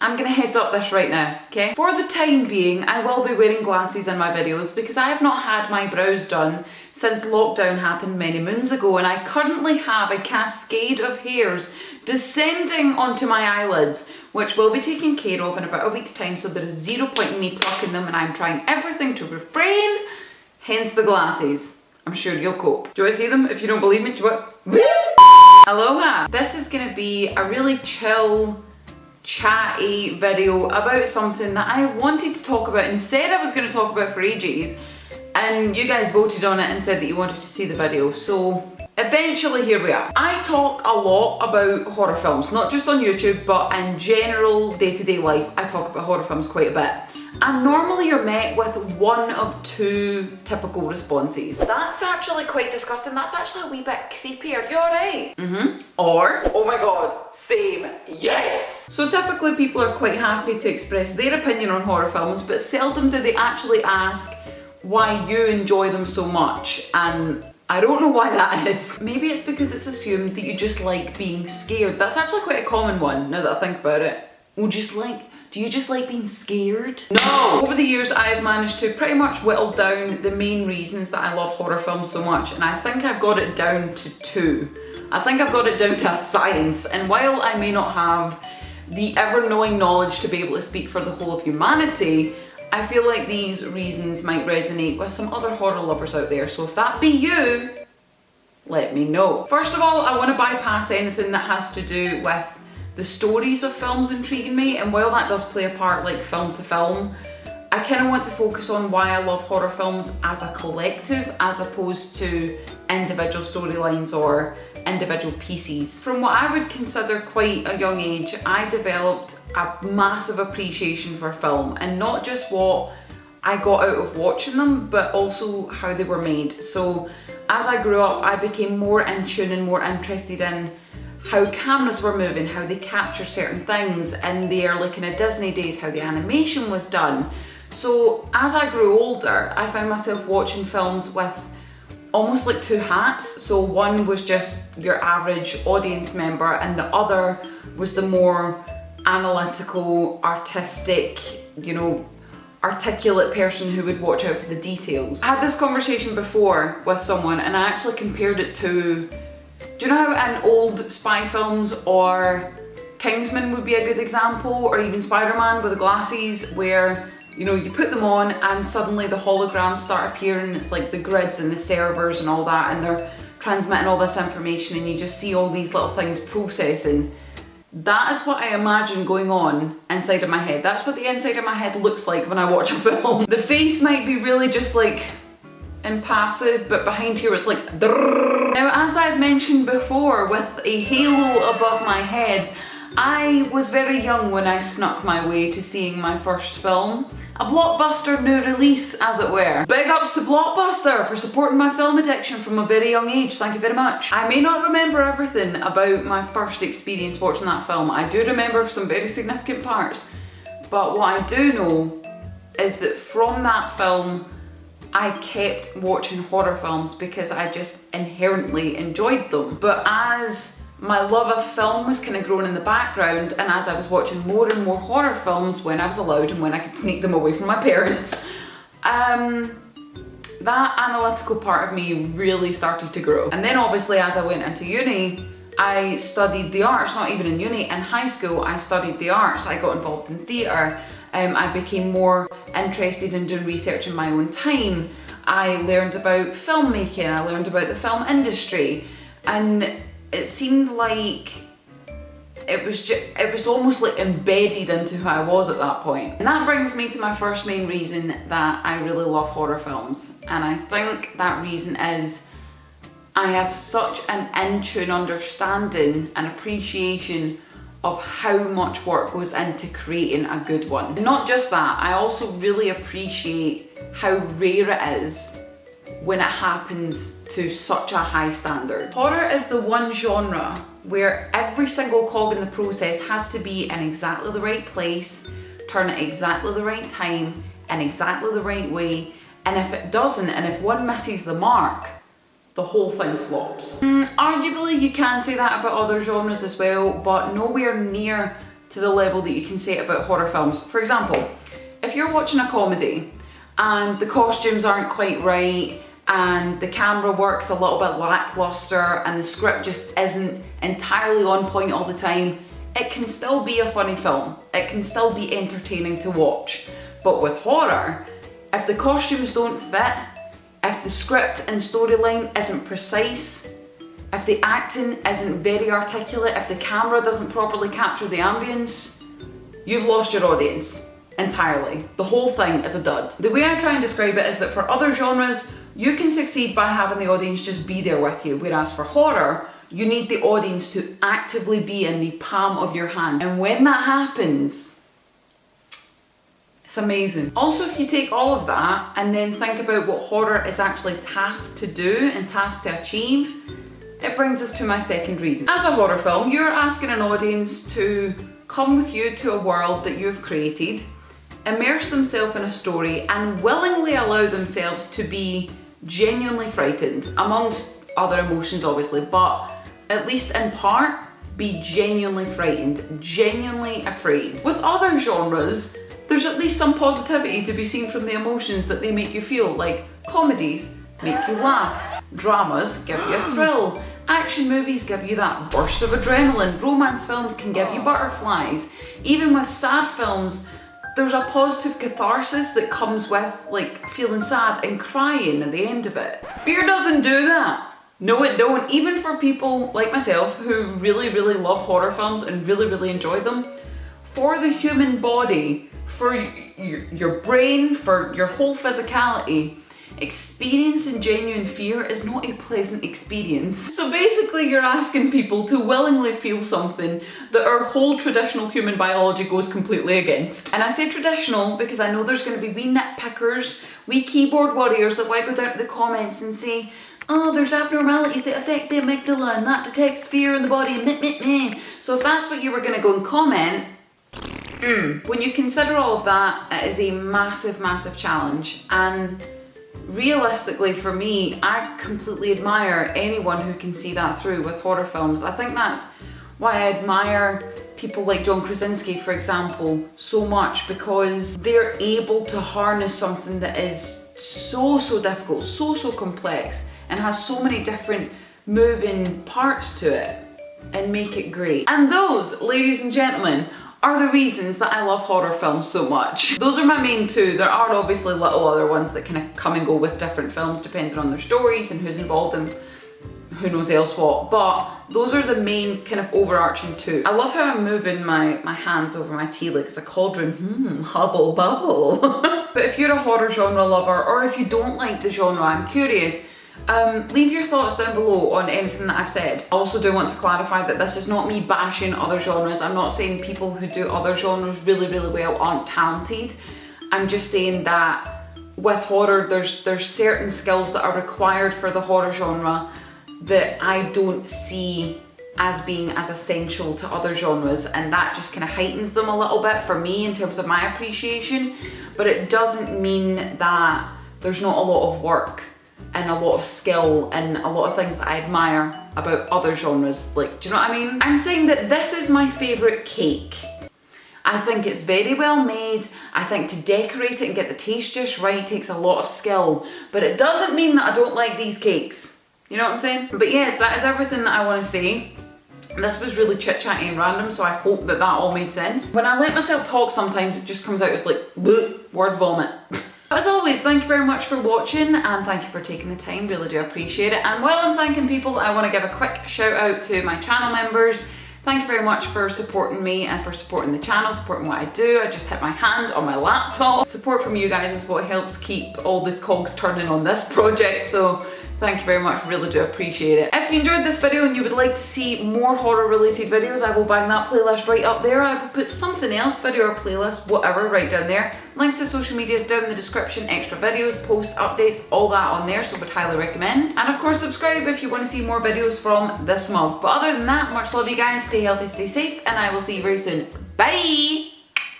I'm gonna heads up this right now, okay? For the time being, I will be wearing glasses in my videos because I have not had my brows done since lockdown happened many moons ago, and I currently have a cascade of hairs descending onto my eyelids, which will be taken care of in about a week's time, so there is zero point in me plucking them, and I'm trying everything to refrain, hence the glasses. I'm sure you'll cope. Do I see them? If you don't believe me, do I? Aloha! This is gonna be a really chill, chatty video about something that I wanted to talk about and said I was going to talk about for ages, and you guys voted on it and said that you wanted to see the video, so eventually here we are. I talk a lot about horror films, not just on YouTube, but in general day-to-day life I talk about horror films quite a bit. And normally you're met with one of two typical responses. That's actually quite disgusting, that's actually a wee bit creepy, are you alright? Or, oh my god, same, yes! So typically people are quite happy to express their opinion on horror films, but seldom do they actually ask why you enjoy them so much, and I don't know why that is. Maybe it's because it's assumed that you just like being scared. That's actually quite a common one, now that I think about it. Do you just like being scared? No! Over the years I've managed to pretty much whittle down the main reasons that I love horror films so much, and I think I've got it down to two. I think I've got it down to a science, and while I may not have the ever-knowing knowledge to be able to speak for the whole of humanity, I feel like these reasons might resonate with some other horror lovers out there, so if that be you, let me know. First of all, I want to bypass anything that has to do with the stories of films intriguing me, and while that does play a part like film to film, I kind of want to focus on why I love horror films as a collective as opposed to individual storylines or individual pieces. From what I would consider quite a young age, I developed a massive appreciation for film, and not just what I got out of watching them, but also how they were made. So as I grew up, I became more in tune and more interested in how cameras were moving, how they capture certain things in their, like in a Disney days, how the animation was done. So as I grew older, I found myself watching films with almost like two hats. So one was just your average audience member, and the other was the more analytical, artistic, you know, articulate person who would watch out for the details. I had this conversation before with someone, and I actually compared it to, do you know how in old spy films, or Kingsman would be a good example, or even Spider-Man with the glasses, where, you know, you put them on and suddenly the holograms start appearing, it's like the grids and the servers and all that, and they're transmitting all this information, and you just see all these little things processing. That is what I imagine going on inside of my head. That's what the inside of my head looks like when I watch a film. The face might be really just like impassive, but behind here it's like drrrr. Now, as I've mentioned before, with a halo above my head, I was very young when I snuck my way to seeing my first film. A Blockbuster new release, as it were. Big ups to Blockbuster for supporting my film addiction from a very young age, thank you very much. I may not remember everything about my first experience watching that film. I do remember some very significant parts, but what I do know is that from that film, I kept watching horror films because I just inherently enjoyed them. But as my love of film was kind of growing in the background, and as I was watching more and more horror films when I was allowed and when I could sneak them away from my parents, that analytical part of me really started to grow. And then obviously as I went into uni, I studied the arts, not even in uni, in high school I studied the arts. I got involved in theatre. I became more interested in doing research in my own time. I learned about filmmaking, I learned about the film industry, and it seemed like it was almost like embedded into who I was at that point. And that brings me to my first main reason that I really love horror films. And I think that reason is I have such an in-tune understanding and appreciation of how much work goes into creating a good one. And not just that, I also really appreciate how rare it is when it happens to such a high standard. Horror is the one genre where every single cog in the process has to be in exactly the right place, turn at exactly the right time, in exactly the right way, and if it doesn't, and if one misses the mark, the whole thing flops. Arguably you can say that about other genres as well, but nowhere near to to the level that you can say it about horror films. For example, if you're watching a comedy and the costumes aren't quite right and the camera work's a little bit lackluster and the script just isn't entirely on point all the time, it can still be a funny film. It can still be entertaining to watch. But with horror, if the costumes don't fit, if the script and storyline isn't precise, if the acting isn't very articulate, if the camera doesn't properly capture the ambience, you've lost your audience entirely. The whole thing is a dud. The way I try and describe it is that for other genres, you can succeed by having the audience just be there with you, whereas for horror, you need the audience to actively be in the palm of your hand. And when that happens, it's amazing. Also, if you take all of that and then think about what horror is actually tasked to do and tasked to achieve, it brings us to my second reason. As a horror film, you're asking an audience to come with you to a world that you've created, immerse themselves in a story, and willingly allow themselves to be genuinely frightened, amongst other emotions obviously, but at least in part, be genuinely frightened, genuinely afraid. With other genres, there's at least some positivity to be seen from the emotions that they make you feel, like comedies make you laugh, dramas give you a thrill, action movies give you that burst of adrenaline, romance films can give you butterflies. Even with sad films, there's a positive catharsis that comes with like feeling sad and crying at the end of it. Fear doesn't do that. No, it don't. Even for people like myself who really, really love horror films and really, really enjoy them, for the human body, for your brain, for your whole physicality, experiencing genuine fear is not a pleasant experience. So basically you're asking people to willingly feel something that our whole traditional human biology goes completely against. And I say traditional because I know there's going to be wee nitpickers, wee keyboard warriors that might go down to the comments and say, oh, there's abnormalities that affect the amygdala and that detects fear in the body, meh, meh, meh. So if that's what you were going to go and comment, when you consider all of that, it is a massive, massive challenge. And realistically for me, I completely admire anyone who can see that through with horror films. I think that's why I admire people like John Krasinski, for example, so much, because they're able to harness something that is so difficult, so complex, and has so many different moving parts to it and make it great. And those, ladies and gentlemen, are the reasons that I love horror films so much. Those are my main two. There are obviously little other ones that kind of come and go with different films depending on their stories and who's involved and who knows else what, but those are the main kind of overarching two. I love how I'm moving my hands over my tea like it's a cauldron. Hubble bubble. But if you're a horror genre lover, or if you don't like the genre, I'm curious, leave your thoughts down below on anything that I've said. I also do want to clarify that this is not me bashing other genres. I'm not saying people who do other genres really, really well aren't talented. I'm just saying that with horror, there's certain skills that are required for the horror genre that I don't see as being as essential to other genres, and that just kind of heightens them a little bit for me in terms of my appreciation. But it doesn't mean that there's not a lot of work and a lot of skill and a lot of things that I admire about other genres. Like, do you know what I mean? I'm saying that this is my favourite cake. I think it's very well made. I think to decorate it and get the taste just right takes a lot of skill, but it doesn't mean that I don't like these cakes. You know what I'm saying? But yes, that is everything that I want to say. This was really chit-chatty and random, so I hope that all made sense. When I let myself talk, sometimes it just comes out as like word vomit. As always, thank you very much for watching and thank you for taking the time, really do appreciate it. And while I'm thanking people, I want to give a quick shout out to my channel members. Thank you very much for supporting me and for supporting the channel, supporting what I do. I just hit my hand on my laptop. Support from you guys is what helps keep all the cogs turning on this project, so thank you very much, really do appreciate it. If you enjoyed this video and you would like to see more horror related videos, I will bang that playlist right up there. I will put something else, video or playlist, whatever, right down there. Links to social media is down in the description, extra videos, posts, updates, all that on there, so would highly recommend. And of course subscribe if you want to see more videos from this mug. But other than that, much love you guys, stay healthy, stay safe, and I will see you very soon. Bye!